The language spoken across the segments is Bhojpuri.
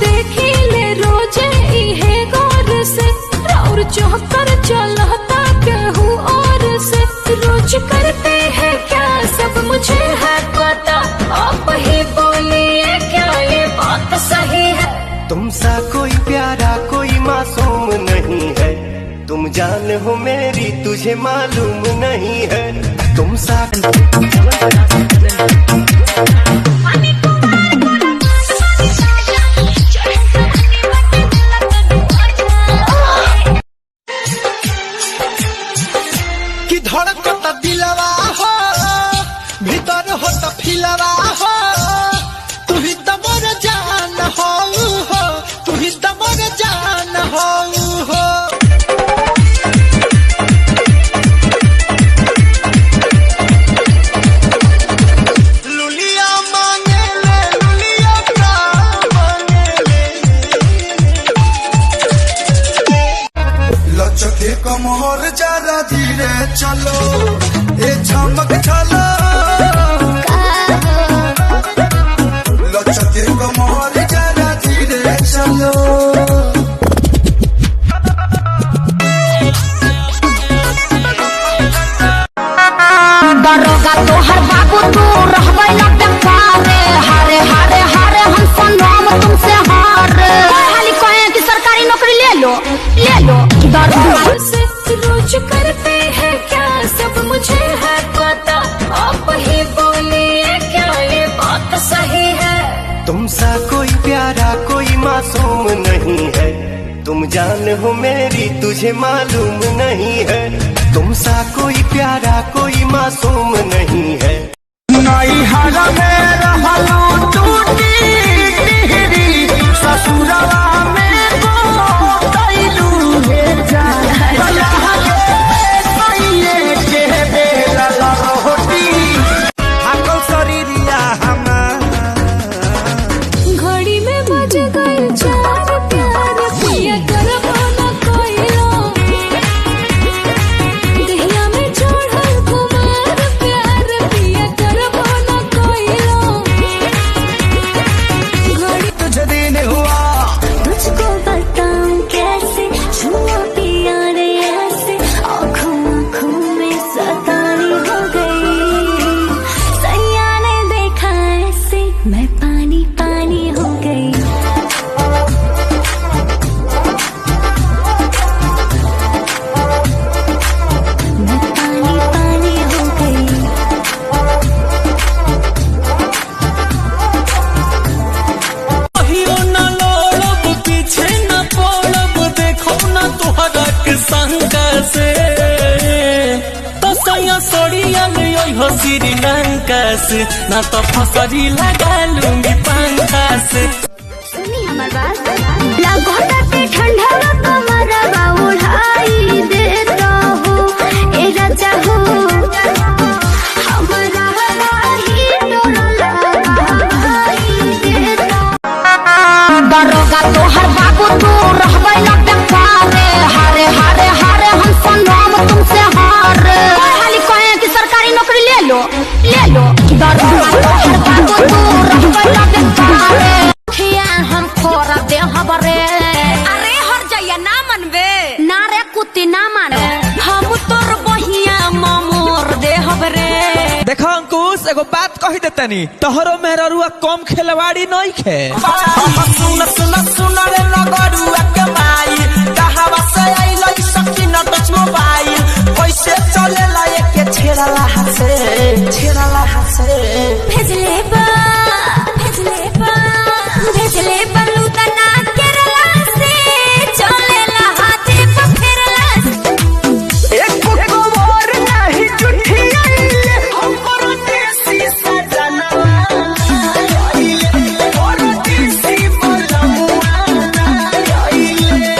देखी ले रोजे इहे गौर से और चौकर चलता कहूँ और से रोज करते हैं क्या सब मुझे है पता आप ही बोलिए क्या ये बात सही है। तुमसा कोई प्यारा कोई मासूम नहीं है, तुम जान हो मेरी तुझे मालूम नहीं है। तुमसा कि धड़कता दिलवा हो भीतर हो तो फिलवा हो तू ही तो मोर जान हो तू ही तो मोर जान हो। लुलिया मांगे ले लुलिया मांगे ले लचके कमर जरा धीरे चलो ए चमक चलो लचके कमर जरा धीरे चलो। दरोगा तोहर बाबू तू रहबै न बेकारे हारे हारे हारे हम सनम तुमसे हार खाली कहे कि सरकारी नौकरी ले लो दरोगा से रोज करते हैं क्या सब मुझे है पता आप ही बोलिए क्या ये बात सही है। तुमसा कोई प्यारा कोई मासूम नहीं है, तुम जान हो मेरी तुझे मालूम नहीं है। तुमसा कोई प्यारा कोई मासूम नहीं है। नई हारा में रहलो टूटी टिहरी ससुरवा में को तैलू हे जा सैये के बेला रोटी हाकल शरीरिया हमार घड़ी में बज गए 4 प्यार पिया करबो न कोइलो दहिया में चढ़ल कुमार प्यार पिया करबो न कोइलो घड़ी तुझे दिन हुआ तुझको बताऊं कैसे छुआ पिया रे ऐसे आँखों में सतानी हो गई सैया ने देखा ऐसे मैं पानी पानी हो गई। मैं पानी पानी हो गई। कहियो न लोड़ब पीछे न पड़ब देखो न तुहरा के संगा से तो सैया सोड़िया ले हो श्रीलंका से न तो फसरी लगा लूंगी पंखा से। सुनी हमार बात लगोटाते ठंडा कमरवा उड़ाई देता हो ए राजा हो हमारा राही डोला लगाई देता। दरोगा तोहर बाबू तू रहबै न बेकारे हारे हारे हारे हम सनम तुमसे हार खाली कहे कि सरकारी नौकरी ले लो दरोगा तोहर बाबू तू रहबै न बेकारे हम खोरा दे हबरे अरे हर जइया ना मनबे ना रे कुत्ती ना माने हम तोर बहिया ममोर दे हबरे। देखो अंकुश एगो बात कही देतनी तोहरो मेहरुआ कम खेलवाड़ी नहीं खे। सुन सुन सुन रे लगड़ुआ के माई कहावा से आइलो सकी न टच मोबाइल कैसे चलेला एके छेड़ला हसे भेजले बलू तना केरला से चलेला हाथे पखेरला एक कुकुर नहीं जुठी आइले हमर देसी सजना आइले और देसी मलमुआ आइले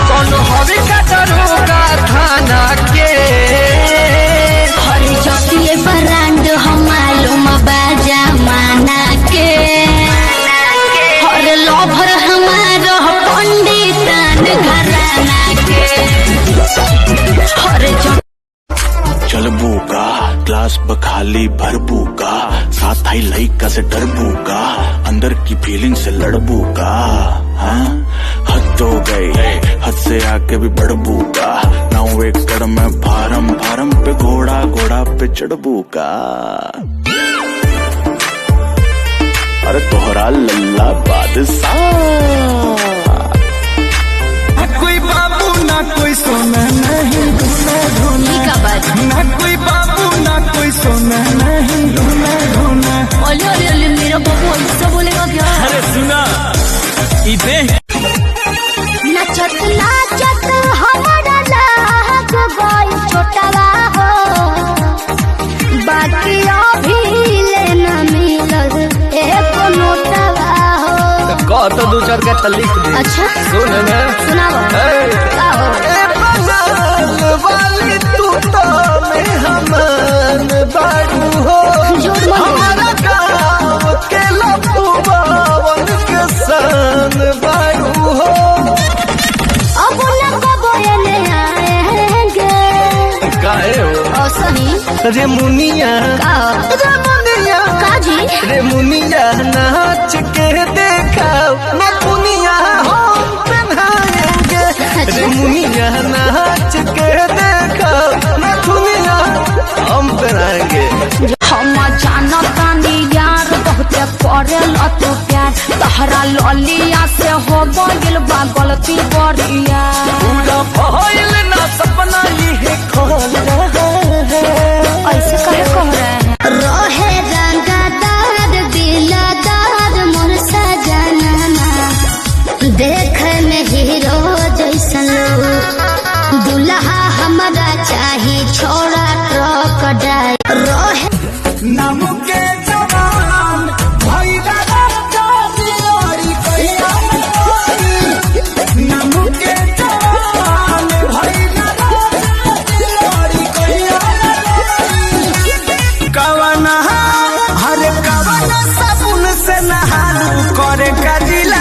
कौन हवे का दरोगा थाना के हरी जातीय ब्रांड हम मालूम बाजा माना के हर लोभर हमारा पंडितान घराना के हर चलबू का क्लास बखाली भरबू का साथ ही लइका से डरबू का अंदर की फीलिंग से लड़बू का, हाँ हद तो गई, हद से आके भी बढ़बू का। नाउ एक कड़ में फारम फारम पे घोड़ा, घोड़ा पे चढ़बू का। अरे तोहरा लल्ला बादशाह। कोई बाबू ना कोई सोना नहीं ढूंढे ढूंढे, ना कोई बाबू ना कोई सोना नहीं ढूंढे ढूंढे। ओले ओले ओले मेरा बाबू ऐसा बोलेगा क्या? अरे सुना इधे नचत नाचत हमारा लाग गई छोटवा हो, बाकी अभी लेना मिलल एको नोटवा हो। कह तो दो चार का लिख दे। अच्छा सुन ना, सुनाओ का हो? वाली तू तो मैं हमान बारू हो, झूठ मत बोल। हमारा गाँव के लपुआवन के सान बारू हो। अब न कबो एने आएंगे काहे हो ओ सही रे मुनिया, का हो? रे मुनिया, काजी रे मुनिया नाच के देखाओ ना दुनिया हम पहनाएंगे। रे मुनिया नाच के देखाओ ना दुनिया हम पहनाएंगे। हम जानतानी यार बहुत करेल तो प्यार, तहरा ललिया से हो गइल बा गलती बरिया। पूरा भइल ना सपना ये खोल रहा है। ऐसे कहे कह रहे हैं? रहे रंगदार दिलदार मोर सजना, देख में हीरो जैसन दुल्हा हमारा चाही छोड़ा ट्रक ड्राइवर। रहे नाम के जवान भइला राजा दियोरी कहिया नाम के जवान भइला राजा दियोरी कहिया कवना हर कवना साबुन से नहालू करे का दिल